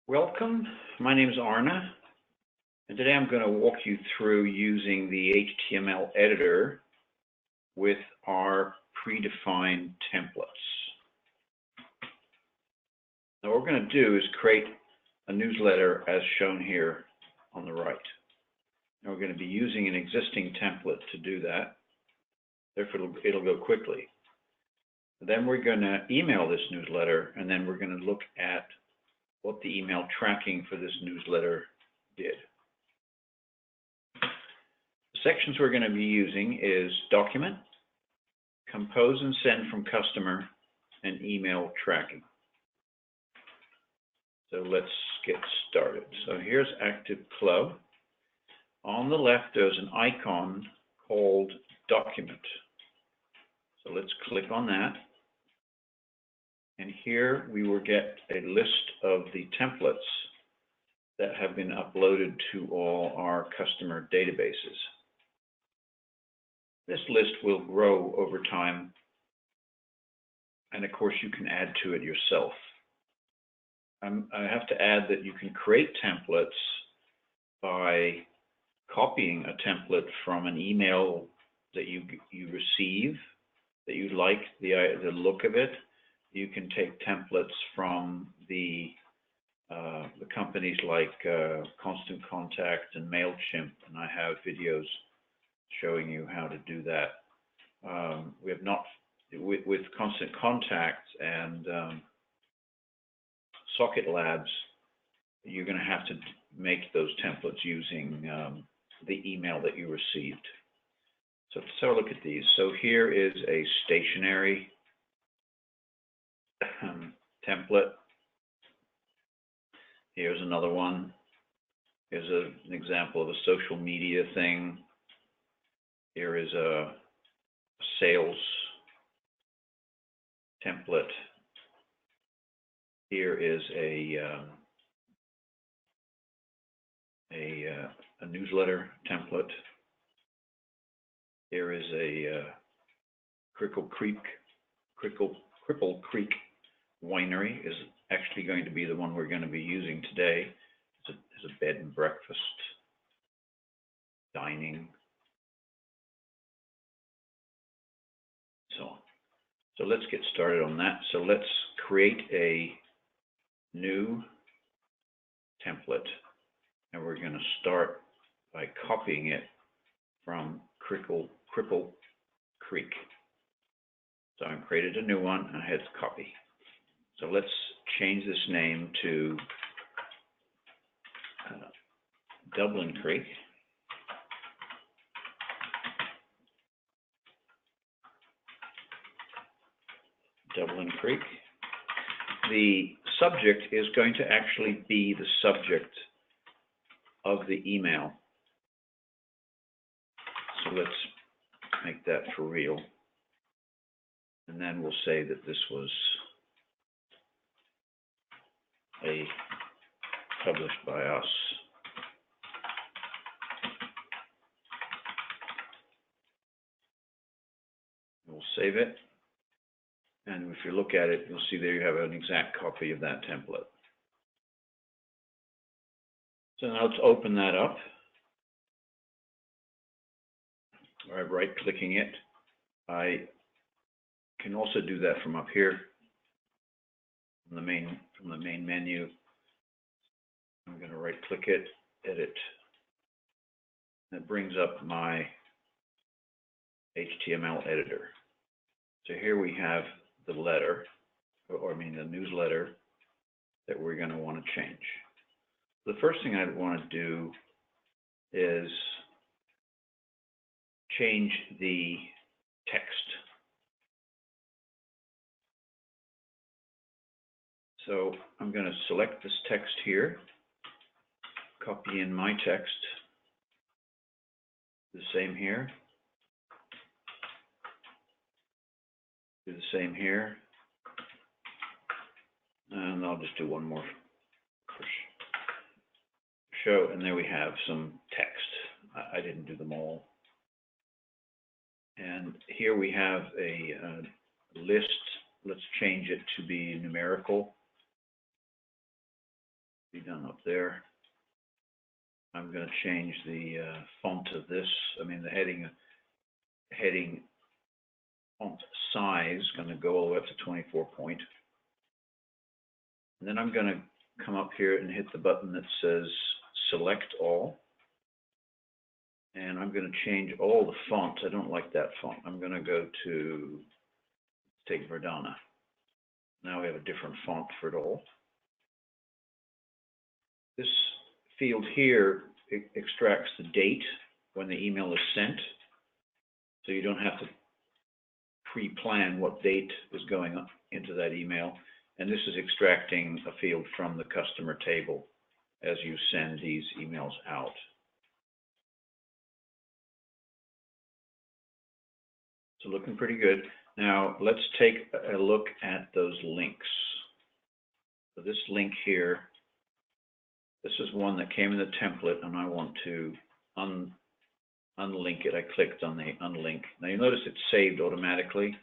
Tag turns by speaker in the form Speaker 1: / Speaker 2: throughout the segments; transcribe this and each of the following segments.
Speaker 1: Welcome, my name is Arna, and today I'm going to walk you through using the HTML editor with our predefined templates. Now what we're going to do is create a newsletter as shown here on the right. And we're going to be using an existing template to do that, therefore it'll go quickly. Then we're going to email this newsletter, and then we're going to look at what the email tracking for this newsletter did. The sections we're going to be using is document, compose and send from customer, and email tracking. So let's get started. So here's Active Club. On the left, there's an icon called Document. So let's click on that. And here we will get a list of the templates that have been uploaded to all our customer databases. This list will grow over time, and of course you can add to it yourself. I have to add that you can create templates by copying a template from an email that you receive, that you like the look of it. You can take templates from the companies like Constant Contact and MailChimp, and I have videos showing you how to do that. We have not, with Constant Contact and Socket Labs, you're going to have to make those templates using the email that you received. So let's have a look at these. So here is a stationary template. Here's another one. Here's an example of a social media thing. Here is a sales template. Here is a newsletter template. Here is a Cripple Creek Winery is actually going to be the one we're going to be using today. It's a bed and breakfast, dining, so on. So let's get started on that. So let's create a new template, and we're going to start by copying it from Cripple Creek. So I've created a new one, and I hit copy. So let's change this name to Dublin Creek. Dublin Creek. The subject is going to actually be the subject of the email. So let's make that for real. And then we'll say that this was published by us. We'll save it. And if you look at it, you'll see there you have an exact copy of that template. So now let's open that up. By right-clicking it. I can also do that from up here, from the main menu. I'm going to right-click it, edit. That brings up my HTML editor. So here we have the letter, or the newsletter that we're going to want to change. The first thing I'd want to do is change the text. So I'm going to select this text here, copy in my text, the same here, do the same here, and I'll just do one more for show, and there we have some text. I didn't do them all. And here we have a list. Let's change it to be numerical. be done up there. I'm going to change the font of this. I mean, the heading font size is going to go all the way up to 24 point. And then I'm going to come up here and hit the button that says Select All. And I'm going to change all the fonts. I don't like that font. I'm going to go to, take Verdana. Now we have a different font for it all. This field here extracts the date when the email is sent. So you don't have to pre-plan what date is going into that email. And this is extracting a field from the customer table as you send these emails out. So looking pretty good. Now let's take a look at those links. So this link here, this is one that came in the template, and I want to unlink it. I clicked on the unlink. Now you notice it's saved automatically.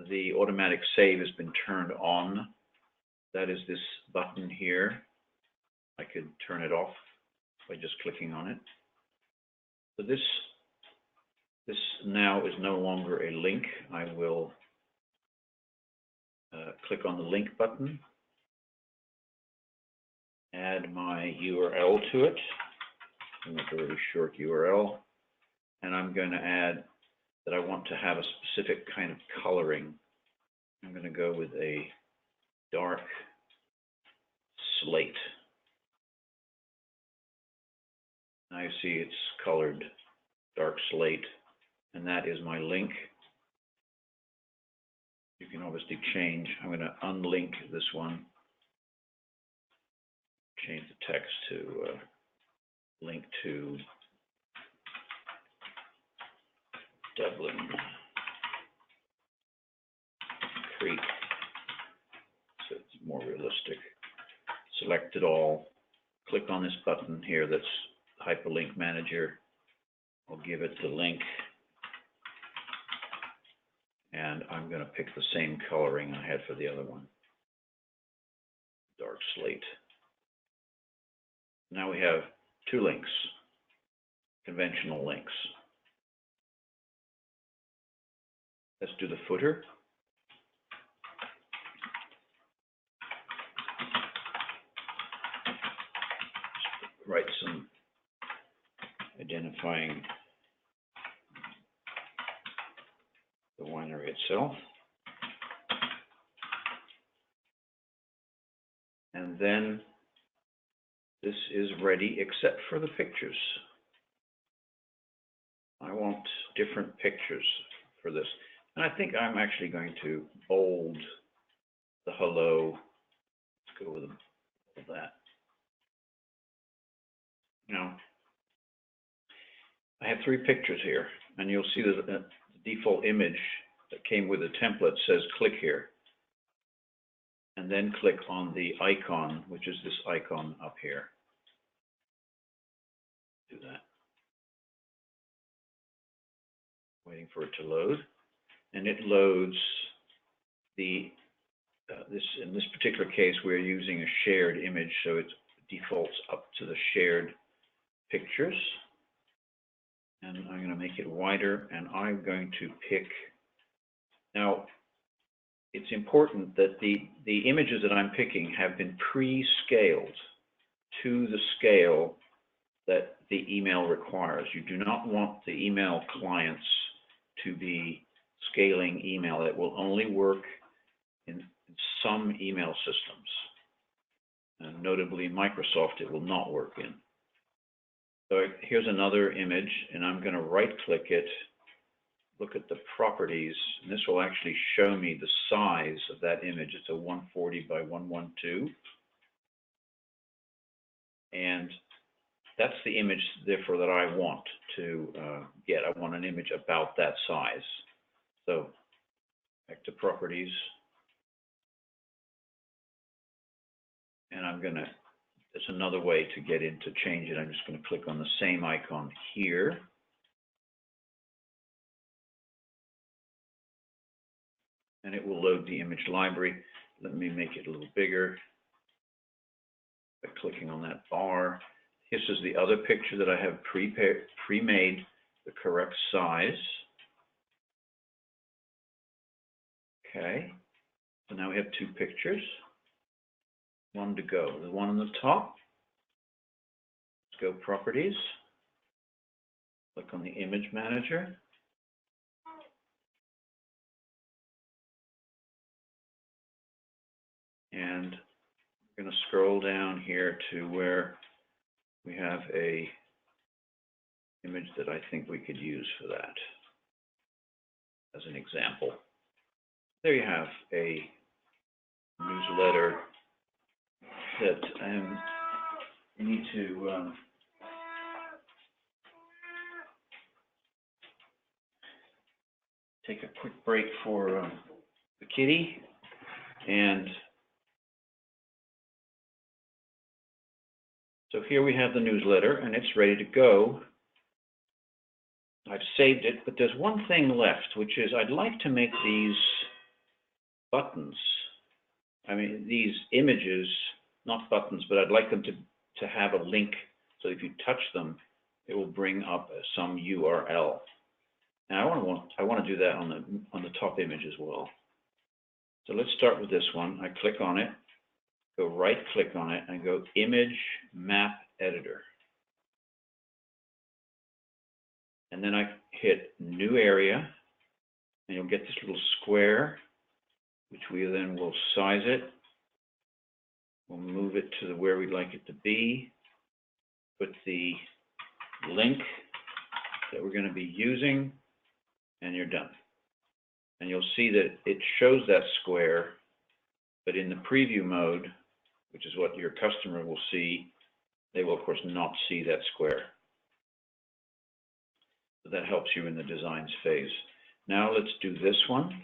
Speaker 1: The automatic save has been turned on. That is this button here. I could turn it off by just clicking on it. So this now is no longer a link. I will click on the link button, add my URL to it. I'll make a really short URL, and I'm going to add that I want to have a specific kind of coloring. I'm going to go with a dark slate. Now you see it's colored dark slate, and that is my link. You can obviously change. I'm going to unlink this one, change the text to link to Dublin Creek, so it's more realistic. Select it all. Click on this button here that's Hyperlink Manager. I'll give it the link, and I'm going to pick the same coloring I had for the other one, dark slate. Now we have two links, conventional links. Let's do the footer. Write some identifying the winery itself. And then this is ready except for the pictures. I want different pictures for this. And I think I'm actually going to bold the hello. Let's go with that. Now, I have three pictures here, and you'll see that the default image that came with the template says click here. And then click on the icon, which is this icon up here. Do that. Waiting for it to load. And it loads the, in this particular case, we're using a shared image, so it defaults up to the shared pictures. And I'm going to make it wider, and I'm going to pick, now, it's important that the images that I'm picking have been pre-scaled to the scale that the email requires. You do not want the email clients to be scaling email. It will only work in some email systems. And notably Microsoft, it will not work in. So here's another image, and I'm going to right-click it, look at the properties, and this will actually show me the size of that image. It's a 140 by 112. And that's the image, therefore, that I want to get. I want an image about that size. So back to properties. And I'm going to, there's another way to get in to change it. I'm just going to click on the same icon here. And it will load the image library. Let me make it a little bigger. by clicking on that bar. This is the other picture that I have pre-made the correct size. Okay, so now we have two pictures. One to go. The one on the top. Let's go Properties. Click on the Image Manager. And we're going to scroll down here to where we have a image that I think we could use for that as an example. There you have a newsletter that you need to take a quick break for the kitty. And so here we have the newsletter, and it's ready to go. I've saved it, but there's one thing left, which is I'd like to make these buttons, these images, not buttons, but I'd like them to have a link, so if you touch them, it will bring up some URL. And I want to do that on the top image as well. So let's start with this one. I click on it, go right-click on it, and go Image Map Editor. And then I hit New Area, and you'll get this little square, which we then will size it. We'll move it to where we'd like it to be. Put the link that we're going to be using, and you're done. And you'll see that it shows that square, but in the preview mode, which is what your customer will see, they will, of course, not see that square. So that helps you in the designs phase. Now let's do this one.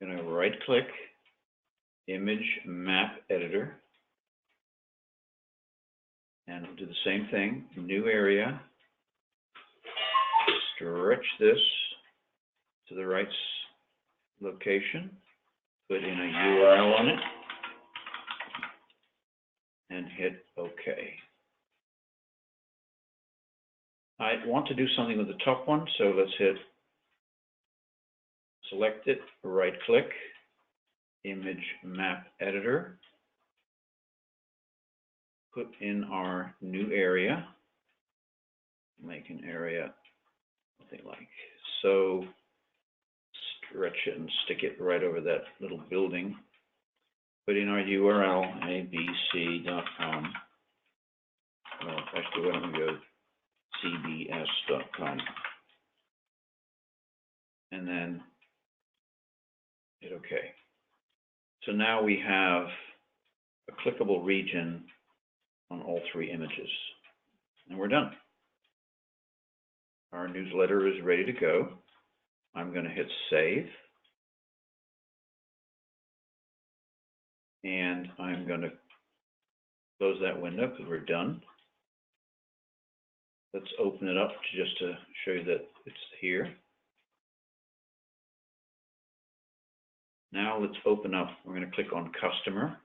Speaker 1: I'm going to right-click, Image Map Editor, and we'll do the same thing, New Area, stretch this to the right location, put in a URL on it, and hit OK. I want to do something with the top one, so let's select it, right-click, Image Map Editor, put in our new area, make an area, something like so, stretch it and stick it right over that little building, put in our URL, abc.com, well, actually, why don't we go cbs.com, and then hit OK. So now we have a clickable region on all three images, and we're done. Our newsletter is ready to go. I'm going to hit Save, and I'm going to close that window because we're done. Let's open it up just to show you that it's here. Now let's open up, we're going to click on Customer,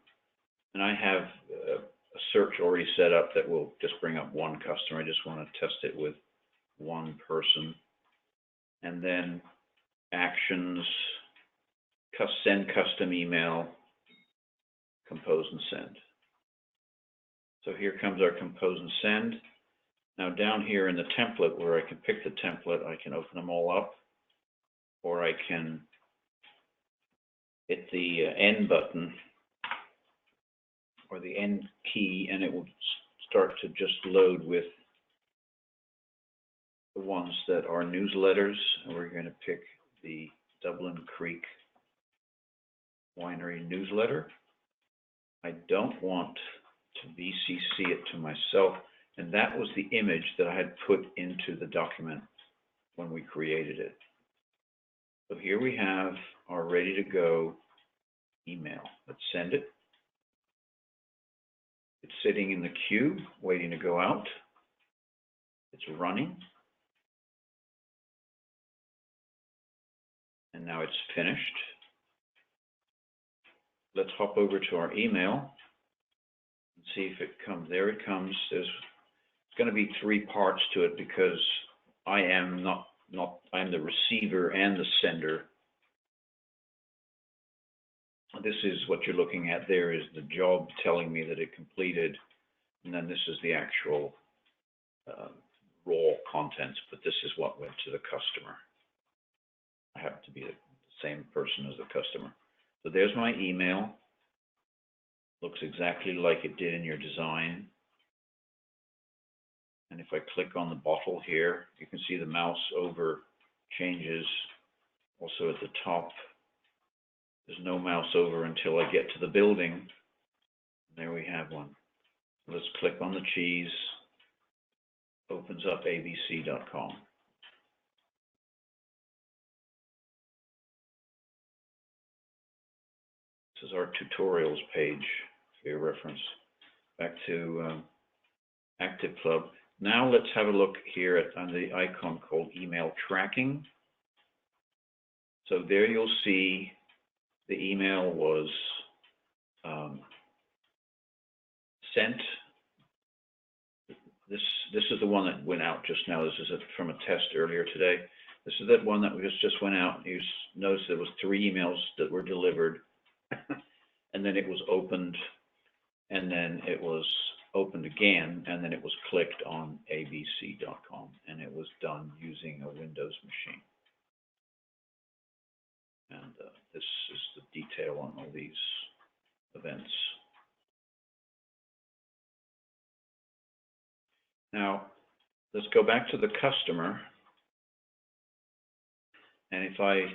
Speaker 1: and I have a search already set up that will just bring up one customer. I just want to test it with one person. And then Actions, Send Custom Email, Compose and Send. So here comes our Compose and Send. Now down here in the template where I can pick the template, I can open them all up, or I can hit the End button or the End key, and it will start to just load with the ones that are newsletters. And we're going to pick the Dublin Creek Winery newsletter. I don't want to VCC it to myself, and that was the image that I had put into the document when we created it. So here we have our ready to go email. Let's send it. It's sitting in the queue, waiting to go out. It's running. And now it's finished. Let's hop over to our email. see if it comes. There it comes. There's going to be 3 parts to it because I am I'm the receiver and the sender. This is what you're looking at. There is the job telling me that it completed, and then this is the actual raw contents, but this is what went to the customer. I happen to be the same person as the customer. So there's my email. Looks exactly like it did in your design. And if I click on the bottle here, you can see the mouse over changes. Also at the top, there's no mouse over until I get to the building. There we have one. Let's click on the cheese. Opens up abc.com. This is our tutorials page for your reference. Back to Active Club. Now let's have a look here on the icon called email tracking. So there you'll see the email was sent. This is the one that went out just now. This is from a test earlier today. This is that one that just went out. You notice there was 3 emails that were delivered, and then it was opened, and then it was opened again, and then it was clicked on abc.com, and it was done using a Windows machine. And this is the detail on all these events. Now, let's go back to the customer. And if I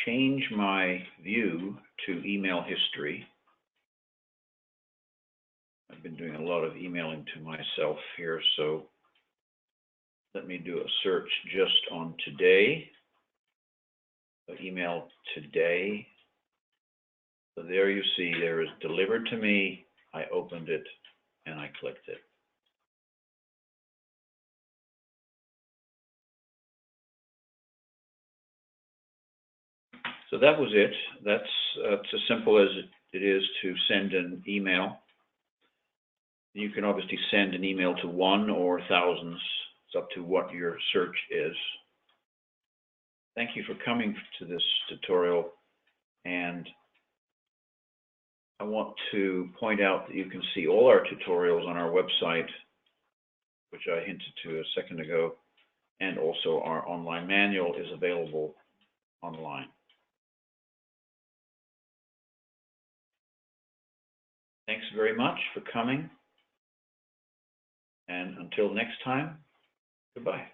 Speaker 1: change my view to email history, I've been doing a lot of emailing to myself here, so let me do a search just on today. So email today. So there you see there is delivered to me. I opened it and I clicked it. So that was it. That's as simple as it is to send an email. You can obviously send an email to 1 or thousands. It's up to what your search is. Thank you for coming to this tutorial. And I want to point out that you can see all our tutorials on our website, which I hinted to a second ago, and also our online manual is available online. Thanks very much for coming. And until next time, goodbye.